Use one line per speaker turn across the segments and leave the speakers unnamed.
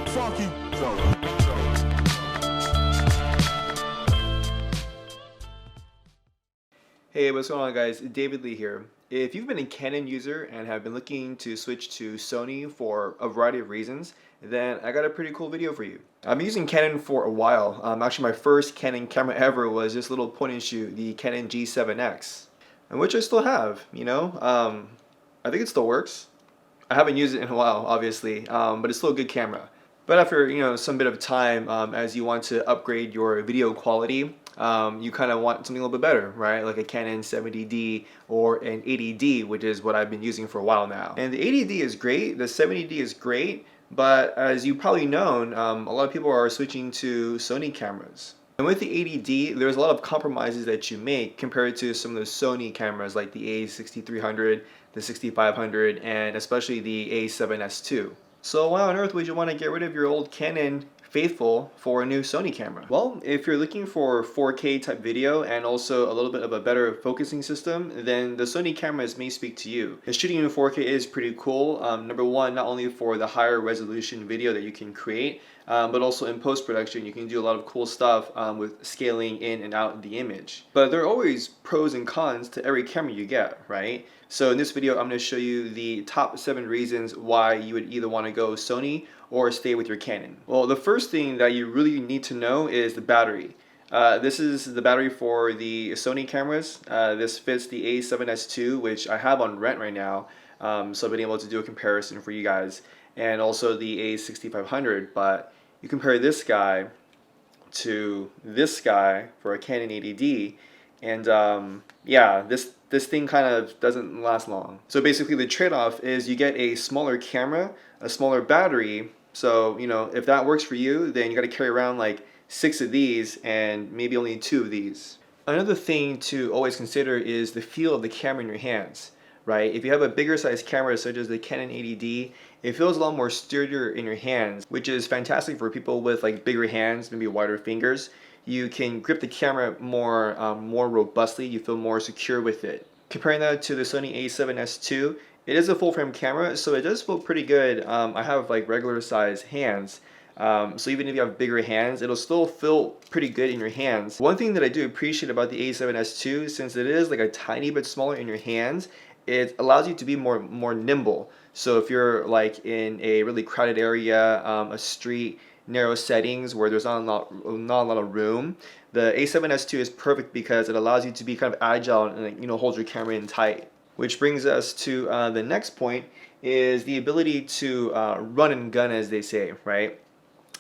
Fuck you.
Hey, what's going on, guys? David Lee here. If you've been a Canon user and have been looking to switch to Sony for a variety of reasons, then I got a pretty cool video for you. I've been using Canon for a while. Actually, my first Canon camera ever was this little point and shoot, the Canon G7X, and which I still have. I think it still works. I haven't used it in a while, obviously, but it's still a good camera. But after some bit of time, as you want to upgrade your video quality, you kind of want something a little bit better, right? Like a Canon 70D or an 80D, which is what I've been using for a while now. And the 80D is great, the 70D is great, but as you probably known, a lot of people are switching to Sony cameras. And with the 80D, there's a lot of compromises that you make compared to some of the Sony cameras like the A6300, the 6500, and especially the A7S II. So why on earth would you want to get rid of your old Canon faithful for a new Sony camera? Well, if you're looking for 4K type video and also a little bit of a better focusing system, then the Sony cameras may speak to you. And shooting in 4K is pretty cool. Number one, not only for the higher resolution video that you can create, but also in post-production you can do a lot of cool stuff with scaling in and out the image. But there are always pros and cons to every camera you get, right? So in this video, I'm going to show you the top 7 reasons why you would either want to go Sony or stay with your Canon. Well, the first thing that you really need to know is the battery. This is the battery for the Sony cameras. This fits the A7S II, which I have on rent right now. So I've been able to do a comparison for you guys. And also the A6500, but you compare this guy to this guy for a Canon 80D, and yeah, this thing kind of doesn't last long. So basically the trade-off is you get a smaller camera, a smaller battery. So if that works for you, then you got to carry around like 6 of these and maybe only 2 of these. Another thing to always consider is the feel of the camera in your hands, right? If you have a bigger size camera such as the Canon 80D, it feels a lot more sturdier in your hands, which is fantastic for people with like bigger hands, maybe wider fingers. You can grip the camera more robustly. You feel more secure with it. Comparing that to the Sony A7S II, it is a full frame camera, so it does feel pretty good. I have like regular size hands, so even if you have bigger hands, it'll still feel pretty good in your hands. One thing that I do appreciate about the A7S II, since it is like a tiny bit smaller in your hands, it allows you to be more nimble. So if you're like in a really crowded area, a street, narrow settings where there's not a lot of room, the A7S II is perfect because it allows you to be kind of agile and hold your camera in tight. Which brings us to the next point, is the ability to run and gun, as they say, right?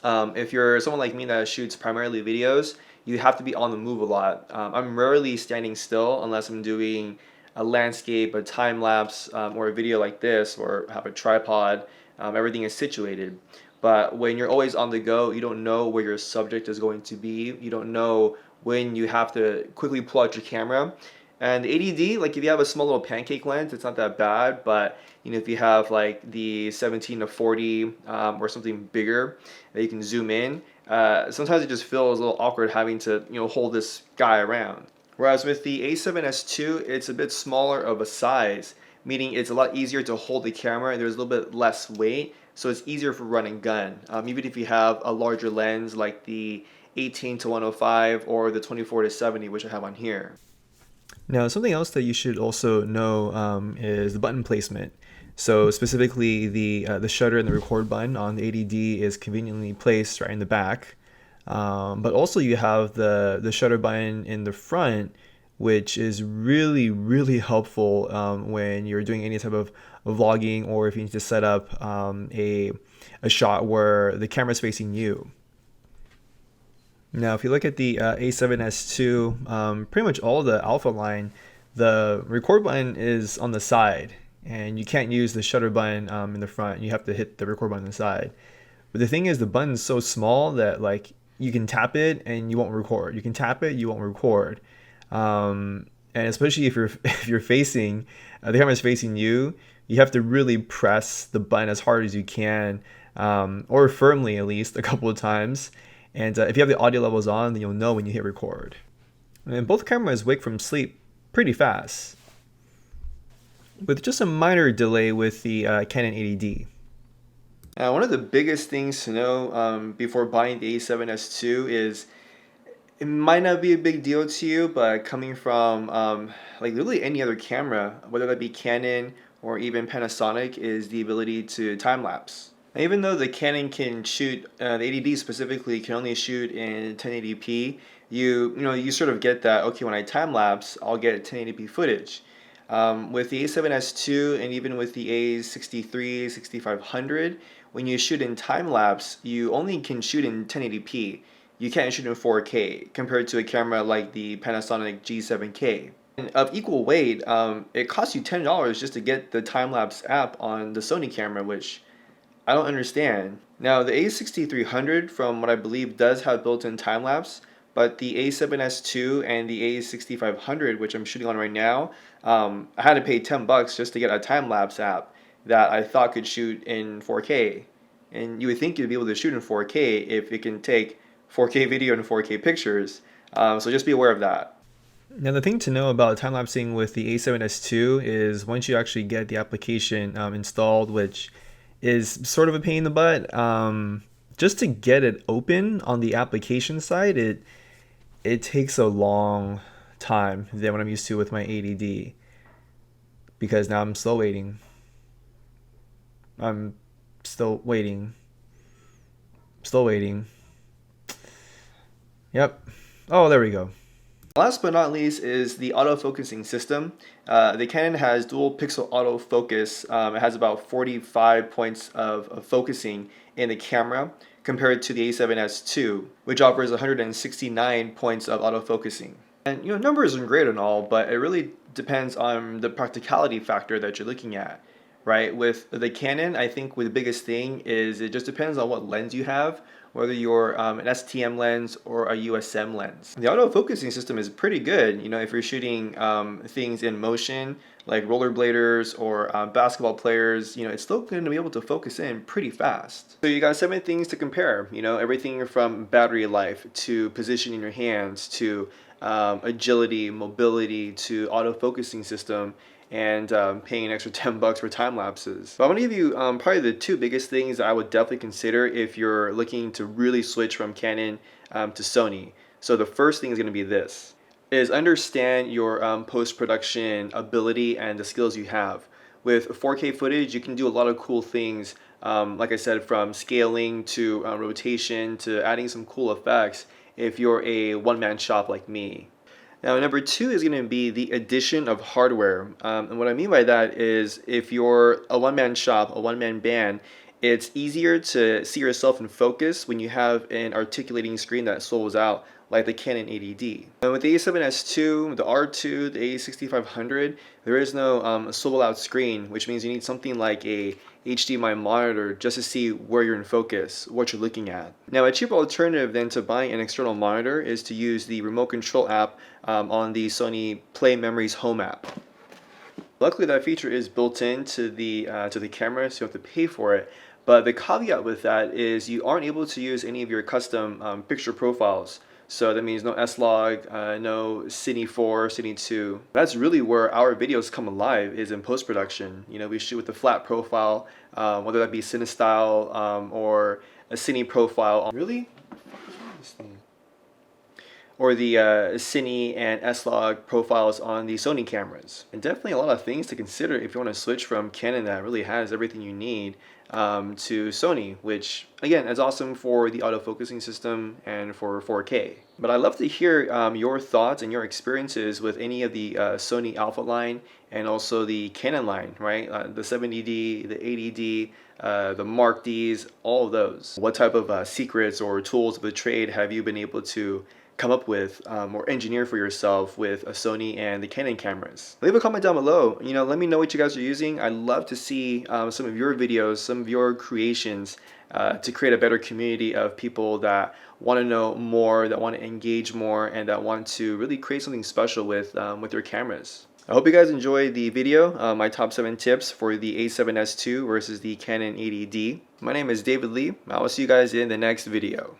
If you're someone like me that shoots primarily videos, you have to be on the move a lot. I'm rarely standing still unless I'm doing a landscape, a time-lapse, or a video like this, or have a tripod. Everything is situated. But when you're always on the go, you don't know where your subject is going to be. You don't know when you have to quickly pull out your camera. And the 80D, like if you have a small little pancake lens, it's not that bad. But if you have like the 17 to 40 or something bigger that you can zoom in, sometimes it just feels a little awkward having to hold this guy around. Whereas with the A7S II, it's a bit smaller of a size, meaning it's a lot easier to hold the camera. There's a little bit less weight, so it's easier for run and gun. Even if you have a larger lens like the 18 to 105 or the 24 to 70, which I have on here. Now, something else that you should also know is the button placement. So specifically, the shutter and the record button on the 80D is conveniently placed right in the back. But also you have the shutter button in the front, which is really helpful when you're doing any type of vlogging, or if you need to set up a shot where the camera is facing you. Now, if you look at the A7S II, pretty much all of the Alpha line, the record button is on the side, and you can't use the shutter button in the front. You have to hit the record button on the side. But the thing is, the button's so small that like you can tap it and you won't record. You can tap it, you won't record. And especially if you're facing the camera's facing you, you have to really press the button as hard as you can, or firmly at least a couple of times. And if you have the audio levels on, then you'll know when you hit record. And both cameras wake from sleep pretty fast, with just a minor delay with the Canon 80D. Now, one of the biggest things to know before buying the A7S II is it might not be a big deal to you, but coming from like literally any other camera, whether that be Canon or even Panasonic, is the ability to time lapse. And even though the Canon can shoot, the 80D specifically can only shoot in 1080p, you sort of get that, okay, when I time lapse, I'll get 1080p footage. With the A7S II and even with the A63, 6500, when you shoot in time lapse, you only can shoot in 1080p. You can't shoot in 4K compared to a camera like the Panasonic G7K. And of equal weight, it costs you $10 just to get the time-lapse app on the Sony camera, which I don't understand. Now, the A6300, from what I believe, does have built-in time-lapse, but the A7S II and the A6500, which I'm shooting on right now, I had to pay $10 just to get a time-lapse app that I thought could shoot in 4K. And you would think you'd be able to shoot in 4K if it can take 4K video and 4K pictures, so just be aware of that. Now, the thing to know about time-lapsing with the A7S II is once you actually get the application installed, which is sort of a pain in the butt, just to get it open on the application side, it takes a long time than what I'm used to with my 80D, because now I'm still waiting. Still waiting. Yep. Oh, there we go. Last but not least is the autofocusing system. The Canon has dual pixel autofocus. It has about 45 points of focusing in the camera compared to the A7S II, which offers 169 points of autofocusing. And numbers are great and all, but it really depends on the practicality factor that you're looking at, right? With the Canon, I think the biggest thing is it just depends on what lens you have, whether you're an STM lens or a USM lens. The autofocusing system is pretty good, if you're shooting things in motion, like rollerbladers or basketball players, it's still going to be able to focus in pretty fast. So you got 7 things to compare, everything from battery life to position in your hands to agility, mobility to autofocusing system, and paying an extra $10 for time lapses. But I'm gonna give you probably the 2 biggest things that I would definitely consider if you're looking to really switch from Canon to Sony. So the first thing is gonna be this, is understand your post-production ability and the skills you have. With 4K footage, you can do a lot of cool things, like I said, from scaling to rotation to adding some cool effects if you're a one-man shop like me. Now, number 2 is going to be the addition of hardware. And what I mean by that is if you're a one-man shop, a one-man band, it's easier to see yourself in focus when you have an articulating screen that swivels out like the Canon 80D. And with the A7S II, the R2, the A6500, there is no swivel out screen, which means you need something like a HDMI monitor just to see where you're in focus, what you're looking at. Now, a cheaper alternative than to buying an external monitor is to use the remote control app on the Sony Play Memories Home app. Luckily, that feature is built into the camera, so you don't have to pay for it. But the caveat with that is you aren't able to use any of your custom picture profiles. So that means no S-Log, no Cine 4, Cine 2. That's really where our videos come alive, is in post-production. We shoot with a flat profile, whether that be CineStyle or a Cine profile. Really? Or the Cine and S-Log profiles on the Sony cameras. And definitely a lot of things to consider if you want to switch from Canon that really has everything you need to Sony, which again is awesome for the autofocusing system and for 4K. But I'd love to hear your thoughts and your experiences with any of the Sony Alpha line and also the Canon line, right? The 70D, the 80D, the Mark Ds, all of those. What type of secrets or tools of the trade have you been able to come up with or engineer for yourself with a Sony and the Canon cameras? Leave a comment down below. Let me know what you guys are using. I'd love to see some of your videos, some of your creations to create a better community of people that want to know more, that want to engage more, and that want to really create something special with their cameras. I hope you guys enjoyed the video, my top 7 tips for the A7S II versus the Canon 80D. My name is David Lee. I will see you guys in the next video.